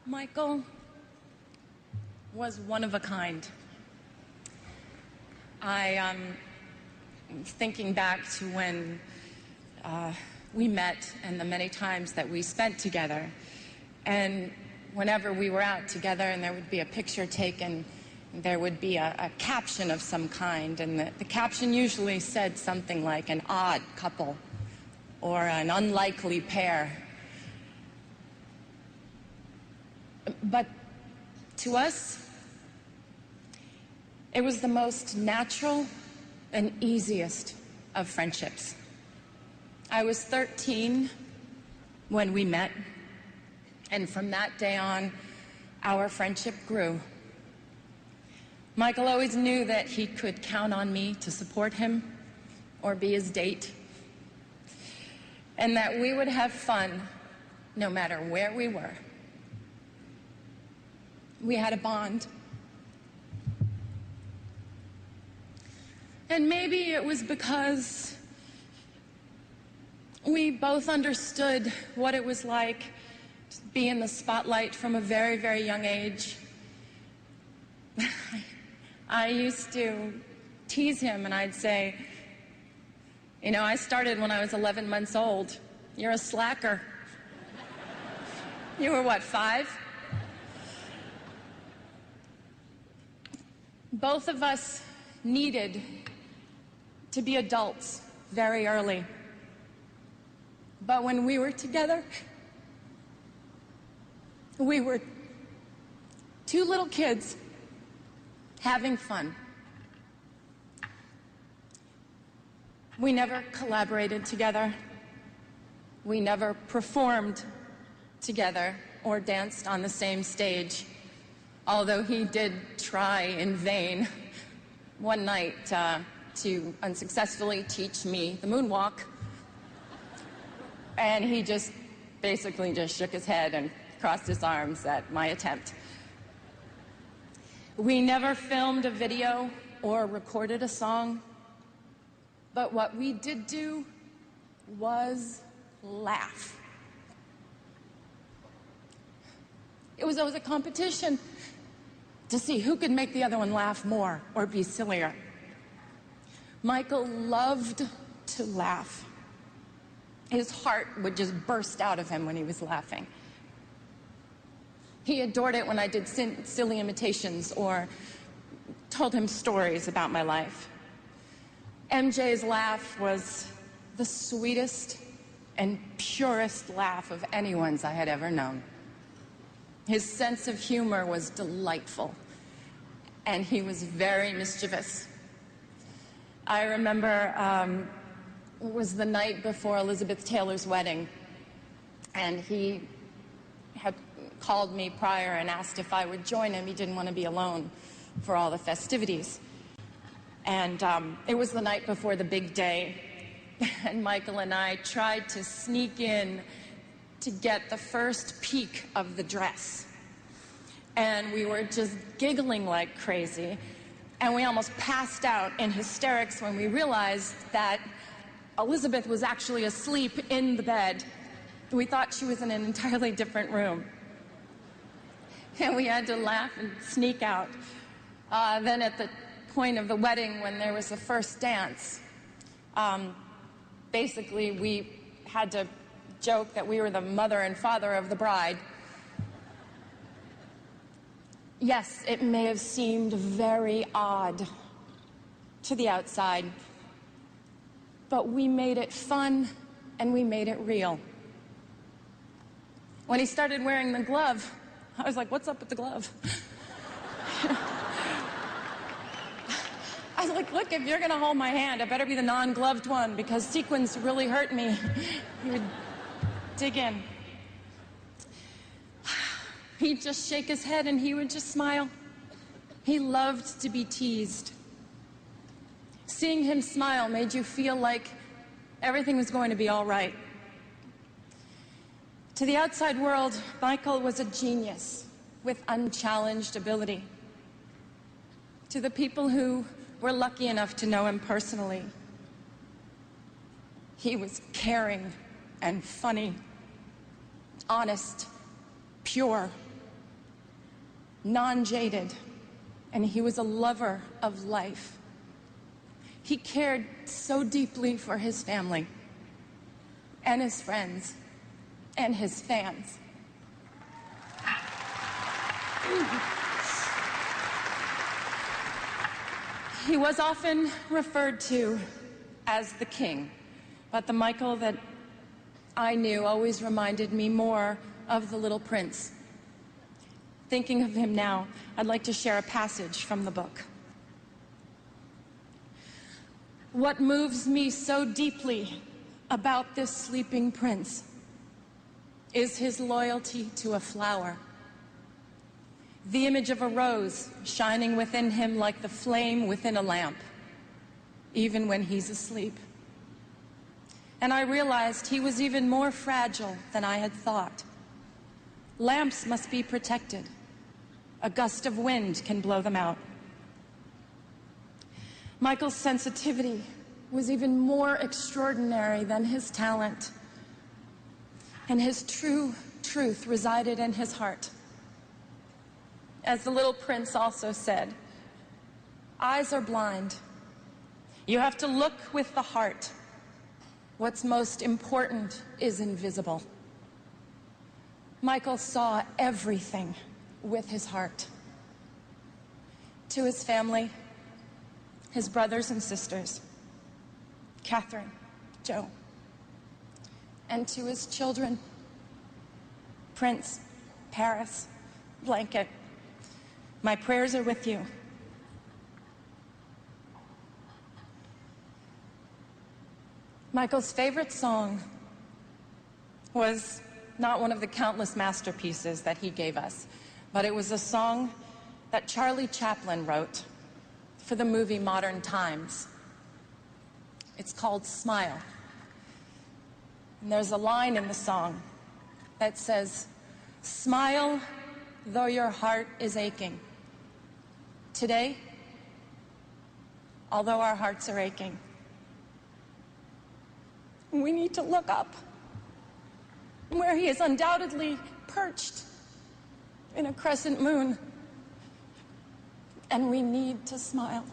Michael was one of a kind. I'm thinking back to when we met and the many times that we spent together. And whenever we were out together and there would be a picture taken, there would be a caption of some kind. And the caption usually said something like an odd couple or an unlikely pair. But to us, it was the most natural and easiest of friendships. I was 13 when we met, and from that day on, our friendship grew. Michael always knew that he could count on me to support him or be his date, and that we would have fun no matter where we were. We had a bond. And maybe it was because we both understood what it was like to be in the spotlight from a very, very young age. I used to tease him and I'd say, you know, I started when I was 11 months old. You're a slacker. You were what, 5? Both of us needed to be adults very early. But when we were together, we were two little kids having fun. We never collaborated together. We never performed together or danced on the same stage, although he did try in vain one night to unsuccessfully teach me the moonwalk. And he just basically just shook his head and crossed his arms at my attempt. We never filmed a video or recorded a song, but what we did do was laugh. It was always a competition to see who could make the other one laugh more or be sillier. Michael loved to laugh. His heart would just burst out of him when he was laughing. He adored it when I did silly imitations or told him stories about my life. MJ's laugh was the sweetest and purest laugh of anyone's I had ever known. His sense of humor was delightful, and he was very mischievous. I remember it was the night before Elizabeth Taylor's wedding, and he had called me prior and asked if I would join him. He didn't want to be alone for all the festivities. And it was the night before the big day, and Michael and I tried to sneak in to get the first peek of the dress. And we were just giggling like crazy, and we almost passed out in hysterics when we realized that Elizabeth was actually asleep in the bed. We thought she was in an entirely different room. And we had to laugh and sneak out. Then at the point of the wedding, when there was the first dance, basically we had to joke that we were the mother and father of the bride. Yes, it may have seemed very odd to the outside, but we made it fun and we made it real. When he started wearing the glove, I was like, what's up with the glove? I was like, look, if you're going to hold my hand, it better be the non-gloved one, because sequins really hurt me. He would dig in. He'd just shake his head and he would just smile. He loved to be teased. Seeing him smile made you feel like everything was going to be all right. To the outside world, Michael was a genius with unchallenged ability. To the people who were lucky enough to know him personally, he was caring and funny, honest, pure, non-jaded, and he was a lover of life. He cared so deeply for his family and his friends and his fans. He was often referred to as the king, but the Michael that I knew always reminded me more of the little prince. Thinking of him now, I'd like to share a passage from the book. What moves me so deeply about this sleeping prince is his loyalty to a flower. The image of a rose shining within him like the flame within a lamp, even when he's asleep. And I realized he was even more fragile than I had thought. Lamps must be protected. A gust of wind can blow them out. Michael's sensitivity was even more extraordinary than his talent, and his true truth resided in his heart. As the little prince also said, eyes are blind. You have to look with the heart. What's most important is invisible. Michael saw everything with his heart. To his family, his brothers and sisters, Catherine, Joe, and to his children, Prince, Paris, Blanket, my prayers are with you. Michael's favorite song was not one of the countless masterpieces that he gave us, but it was a song that Charlie Chaplin wrote for the movie Modern Times. It's called Smile. And there's a line in the song that says, "Smile, though your heart is aching." Today, although our hearts are aching, we need to look up where he is undoubtedly perched in a crescent moon, and we need to smile.